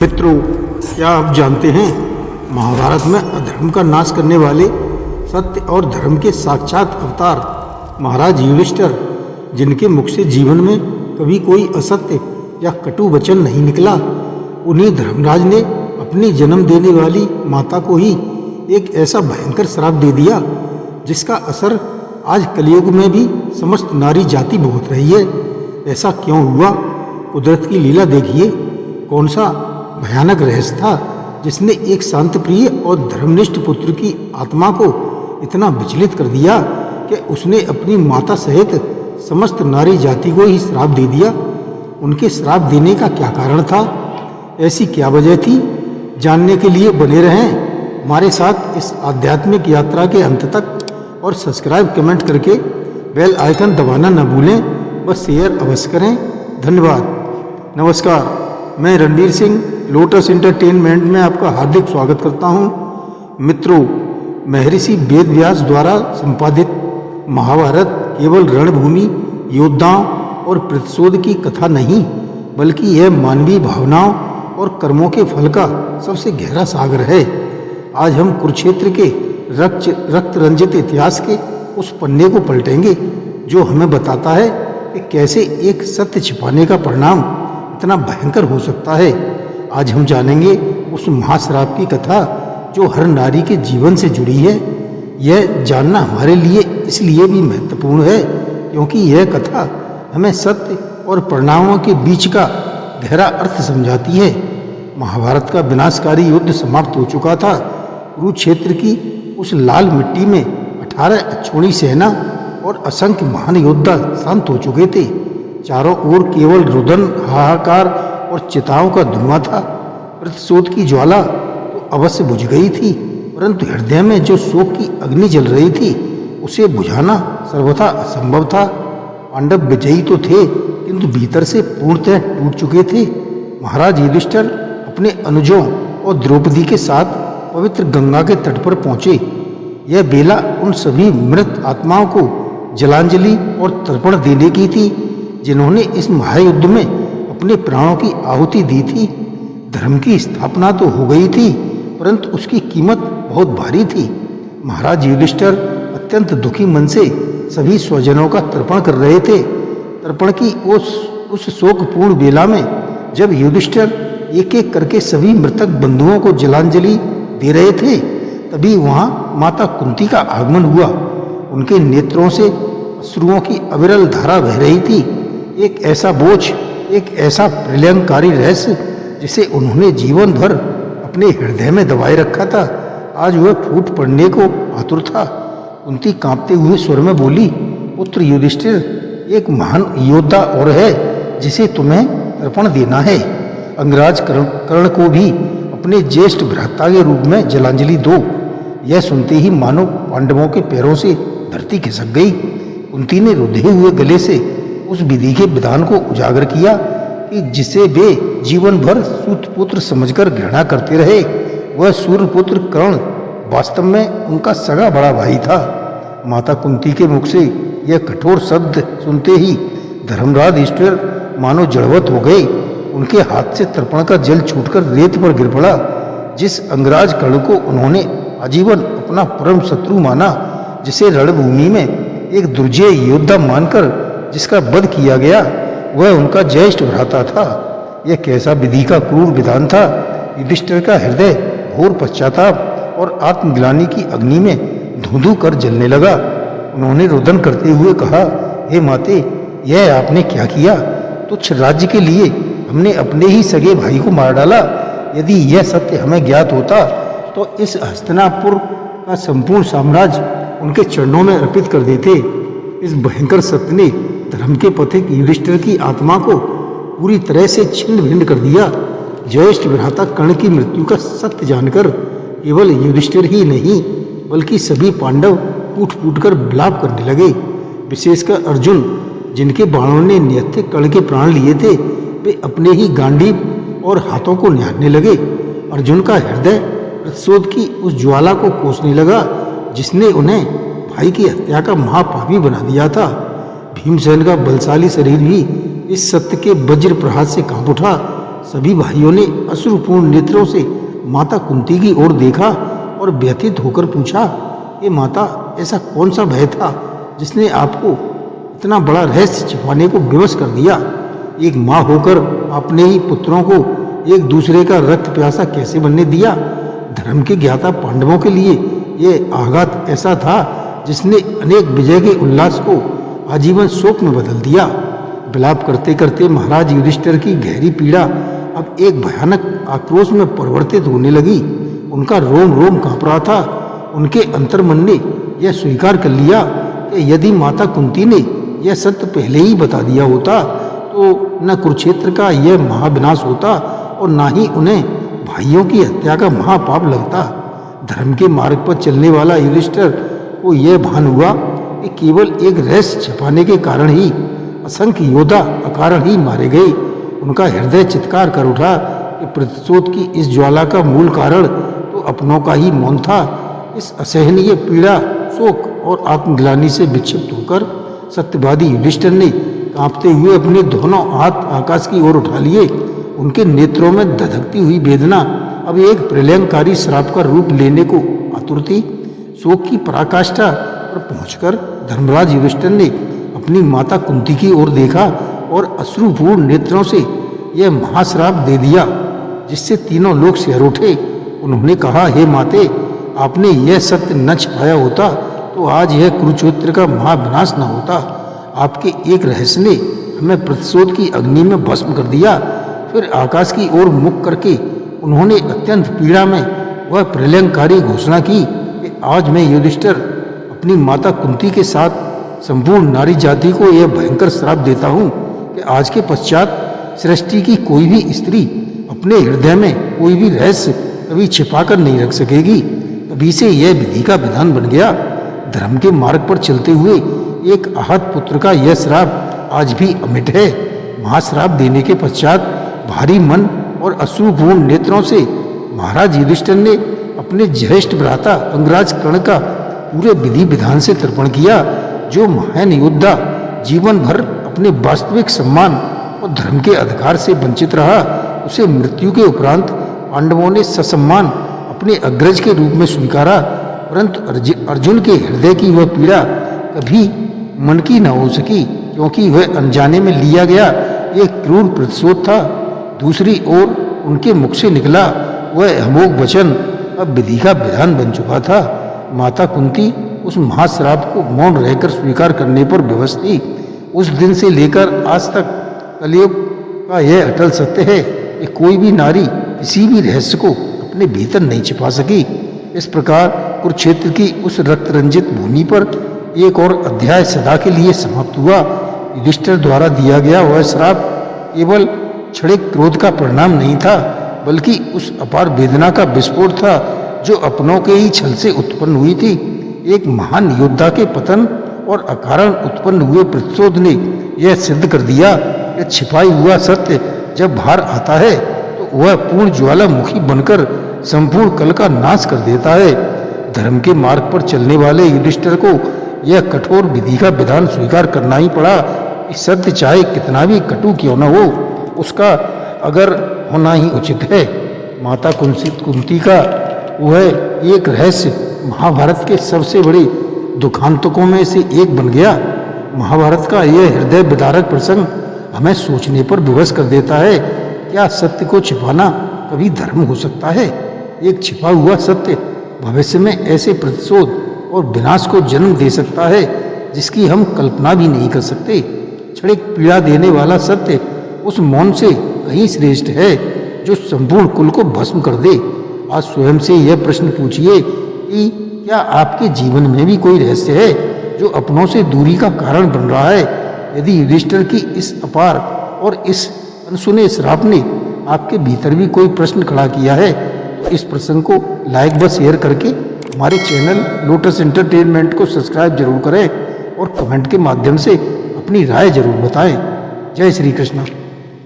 मित्रों, क्या आप जानते हैं महाभारत में अधर्म का नाश करने वाले सत्य और धर्म के साक्षात अवतार महाराज युधिष्ठिर, जिनके मुख से जीवन में कभी कोई असत्य या कटु वचन नहीं निकला, उन्हीं धर्मराज ने अपनी जन्म देने वाली माता को ही एक ऐसा भयंकर श्राप दे दिया जिसका असर आज कलयुग में भी समस्त नारी जाति भुगत रही है। ऐसा क्यों हुआ? कुदरत की लीला देखिए। कौन सा भयानक रहस्य था जिसने एक शांत प्रिय और धर्मनिष्ठ पुत्र की आत्मा को इतना विचलित कर दिया कि उसने अपनी माता सहित समस्त नारी जाति को ही श्राप दे दिया। उनके श्राप देने का क्या कारण था? ऐसी क्या वजह थी? जानने के लिए बने रहें हमारे साथ इस आध्यात्मिक यात्रा के अंत तक और सब्सक्राइब कमेंट करके बेल आइकन दबाना न भूलें। बस शेयर अवश्य करें। धन्यवाद। नमस्कार, मैं रणवीर सिंह लोटस एंटरटेनमेंट में आपका हार्दिक स्वागत करता हूं। मित्रों, महर्षि वेद व्यास द्वारा संपादित महाभारत केवल रणभूमि, योद्धाओं और प्रतिशोध की कथा नहीं, बल्कि यह मानवीय भावनाओं और कर्मों के फल का सबसे गहरा सागर है। आज हम कुरुक्षेत्र के रक्त रंजित इतिहास के उस पन्ने को पलटेंगे जो हमें बताता है कि कैसे एक सत्य छिपाने का परिणाम इतना भयंकर हो सकता है। आज हम जानेंगे उस महाश्राप की कथा जो हर नारी के जीवन से जुड़ी है। यह जानना हमारे लिए इसलिए भी महत्वपूर्ण है क्योंकि यह कथा हमें सत्य और परिणामों के बीच का गहरा अर्थ समझाती है। महाभारत का विनाशकारी युद्ध समाप्त हो चुका था। कुरुक्षेत्र की उस लाल मिट्टी में 18 अक्षौणी सेना और असंख्य महान योद्धा शांत हो चुके थे। चारों ओर केवल रुदन, हाहाकार और चिताओं का धुआं था। प्रतिशोध की ज्वाला तो अवश्य बुझ गई थी, परंतु हृदय में जो शोक की अग्नि जल रही थी उसे बुझाना सर्वथा असंभव था। पांडव विजयी तो थे, किंतु भीतर से पूर्णतः टूट चुके थे। महाराज युधिष्ठिर अपने अनुजों और द्रौपदी के साथ पवित्र गंगा के तट पर पहुंचे। यह बेला उन सभी मृत आत्माओं को जलांजलि और तर्पण देने की थी जिन्होंने इस महायुद्ध में अपने प्राणों की आहुति दी थी। धर्म की स्थापना तो हो गई थी, परंतु उसकी कीमत बहुत भारी थी। महाराज युधिष्ठिर अत्यंत दुखी मन से सभी स्वजनों का तर्पण कर रहे थे। तर्पण की उस शोकपूर्ण बेला में जब युधिष्ठिर एक एक करके सभी मृतक बंधुओं को जलांजलि दे रहे थे, तभी वहां माता कुंती का आगमन हुआ। उनके नेत्रों से अश्रुओं की अविरल धारा बह रही थी। एक ऐसा बोझ, एक ऐसा प्रलयंकारी रहस्य जिसे उन्होंने जीवन भर अपने हृदय में दबाए रखा था, आज वह फूट पड़ने को आतुर था। कुंती कांपते हुए स्वर में बोली, पुत्र युधिष्ठिर, एक महान योद्धा और है जिसे तुम्हें तर्पण देना है। अंगराज कर्ण को भी अपने ज्येष्ठ भ्राता के रूप में जलांजलि दो। यह सुनते ही मानो पांडवों के पैरों से धरती खिसक गई। कुंती ने रुधे हुए गले से उस विधि के विधान को उजागर किया कि जिसे वे जीवन भर सूतपुत्र समझकर घृणा करते रहे। वह सूर्यपुत्र कर्ण वास्तव में उनका सगा बड़ा भाई था। माता कुंती के मुख से यह कठोर शब्द सुनते ही धर्मराज युधिष्ठिर मानो जड़वत हो गए। उनके हाथ से तर्पण का जल छूटकर रेत पर गिर पड़ा। जिस अंगराज कर्ण को उन्होंने आजीवन अपना परम शत्रु माना, जिसे रणभूमि में एक दुर्जय योद्धा मानकर जिसका वध किया गया, वह उनका ज्येष्ठ भ्राता था। यह कैसा विधि का क्रूर विधान था। युधिष्ठिर का हृदय घोर पश्चाताप और आत्मग्लानि की अग्नि में धू-धू कर जलने लगा। उन्होंने रुदन करते हुए कहा, हे माते, यह आपने क्या किया? तुच्छ राज्य के लिए हमने अपने ही सगे भाई को मार डाला। यदि यह सत्य हमें ज्ञात होता तो इस हस्तिनापुर का संपूर्ण साम्राज्य उनके चरणों में अर्पित कर देते। इस भयंकर सत्य ने धर्म के पथिक युधिष्ठिर की आत्मा को पूरी तरह से छिन्न भिन्न कर दिया। ज्येष्ठ भ्राता कर्ण की मृत्यु का सत्य जानकर केवल युधिष्ठिर ही नहीं, बल्कि सभी पांडव फूट फूट कर विलाप करने लगे। विशेषकर अर्जुन, जिनके बाणों ने निहत्थे कर्ण के प्राण लिए थे, वे अपने ही गांडीव और हाथों को निहारने लगे। अर्जुन का हृदय प्रतिशोध की उस ज्वाला को कोसने लगा जिसने उन्हें भाई की हत्या का महापापी बना दिया था। भीमसेन का बलशाली शरीर भी इस सत्य के वज्र प्रहार से कांप उठा। सभी भाइयों ने अश्रुपूर्ण नेत्रों से माता कुंती की ओर देखा और व्यथित होकर पूछा, ये माता, ऐसा कौन सा भय था जिसने आपको इतना बड़ा रहस्य छिपाने को विवश कर दिया? एक माँ होकर आपने ही पुत्रों को एक दूसरे का रक्त प्यासा कैसे बनने दिया? धर्म के ज्ञाता पांडवों के लिए यह आघात ऐसा था जिसने अनेक विजय के उल्लास को आजीवन शोक में बदल दिया। विलाप करते करते महाराज युधिष्ठिर की गहरी पीड़ा अब एक भयानक आक्रोश में परिवर्तित होने लगी। उनका रोम रोम कांप रहा था। उनके अंतर्मन ने यह स्वीकार कर लिया कि यदि माता कुंती ने यह सत्य पहले ही बता दिया होता तो न कुरुक्षेत्र का यह महाविनाश होता और न ही उन्हें भाइयों की हत्या का महापाप लगता। धर्म के मार्ग पर चलने वाला युधिष्ठिर को यह भान हुआ कि केवल एक रहस्य छिपाने के कारण ही असंख्य योद्धा अकारण ही मारे गए। उनका हृदय चित्कार कर उठा कि प्रतिशोध की इस ज्वाला का मूल कारण तो अपनों का ही मौन था। इस असहनीय पीड़ा, शोक और आत्मग्लानि से विक्षिप्त होकर सत्यवादी युधिष्ठिर ने कांपते हुए अपने दोनों हाथ आकाश की ओर उठा लिए। उनके नेत्रों में धधकती हुई वेदना अब एक प्रलयंकारी श्राप का रूप लेने को आतुर थी। शोक की पराकाष्ठा पर पहुंचकर धर्मराज युधिष्ठिर ने अपनी माता कुंती की ओर देखा और अश्रुपूर्ण नेत्रों से यह महाश्राप दे दिया जिससे तीनों लोग सिहर उठे। उन्होंने कहा, हे माते, आपने यह सत्य न छिपाया होता तो आज यह कुरुक्षेत्र का महाविनाश न होता। आपके एक रहस्य ने हमें प्रतिशोध की अग्नि में भस्म कर दिया। फिर आकाश की ओर मुख करके उन्होंने अत्यंत पीड़ा में वह प्रलयंकारी घोषणा की कि आज मैं युधिष्ठिर अपनी माता कुंती के साथ संपूर्ण नारी जाति को यह भयंकर श्राप देता हूँ कि आज के पश्चात सृष्टि की कोई भी स्त्री अपने हृदय में कोई भी रहस्य कभी छिपा कर नहीं रख सकेगी। तभी से यह विधि का विधान बन गया। धर्म के मार्ग पर चलते हुए एक आहत पुत्र का यह श्राप आज भी अमिट है। महाश्राप देने के पश्चात भारी मन और अश्रुपूर्ण नेत्रों से महाराज युधिष्ठिर ने अपने ज्येष्ठ भ्राता अंगराज कर्ण का पूरे विधि विधान से तर्पण किया। जो महान योद्धा जीवन भर अपने वास्तविक सम्मान और धर्म के अधिकार से वंचित रहा, उसे मृत्यु के उपरांत पांडवों ने ससम्मान अपने अग्रज के रूप में स्वीकारा। परंतु अर्जुन के हृदय की वह पीड़ा कभी मन की न हो सकी, क्योंकि वह अनजाने में लिया गया एक क्रूर प्रतिशोध था। दूसरी ओर उनके मुख से निकला वह अमोघ वचन अब विधि का विधान बन चुका था। माता कुंती उस महाश्राप को मौन रहकर स्वीकार करने पर विवश थी। उस दिन से लेकर आज तक कलयुग का यह अटल सत्य है कि कोई भी नारी किसी भी रहस्य को अपने भीतर नहीं छिपा सकी। इस प्रकार कुरुक्षेत्र की उस रक्त रंजित भूमि पर एक और अध्याय सदा के लिए समाप्त हुआ। युधिष्ठिर द्वारा दिया गया वह श्राप केवल क्षणिक क्रोध का परिणाम नहीं था, बल्कि उस अपार वेदना का विस्फोट था जो अपनों के ही छल से उत्पन्न हुई थी। एक महान योद्धा के पतन और अकारण उत्पन्न हुए प्रतिशोध ने यह सिद्ध कर दिया कि छिपाई हुआ सत्य जब बाहर आता है तो वह पूर्ण ज्वालामुखी बनकर संपूर्ण कल का नाश कर देता है। धर्म के मार्ग पर चलने वाले युधिष्ठिर को यह कठोर विधि का विधान स्वीकार करना ही पड़ा कि सत्य चाहे कितना भी कटु क्यों न हो, उसका अगर होना ही उचित है। माता कुंती का वह एक रहस्य महाभारत के सबसे बड़े दुखांतकों में से एक बन गया। महाभारत का यह हृदय विदारक प्रसंग हमें सोचने पर विवश कर देता है। क्या सत्य को छिपाना कभी धर्म हो सकता है? एक छिपा हुआ सत्य भविष्य में ऐसे प्रतिशोध और विनाश को जन्म दे सकता है जिसकी हम कल्पना भी नहीं कर सकते। क्षणिक पीड़ा देने वाला सत्य उस मौन से कहीं श्रेष्ठ है जो संपूर्ण कुल को भस्म कर दे। आज स्वयं से यह प्रश्न पूछिए कि क्या आपके जीवन में भी कोई रहस्य है जो अपनों से दूरी का कारण बन रहा है? यदि युधिष्ठिर की इस अपार और इस अनसुने श्राप ने आपके भीतर भी कोई प्रश्न खड़ा किया है तो इस प्रसंग को लाइक व शेयर करके हमारे चैनल लोटस एंटरटेनमेंट को सब्सक्राइब जरूर करें और कमेंट के माध्यम से अपनी राय जरूर बताएं। जय श्री कृष्ण।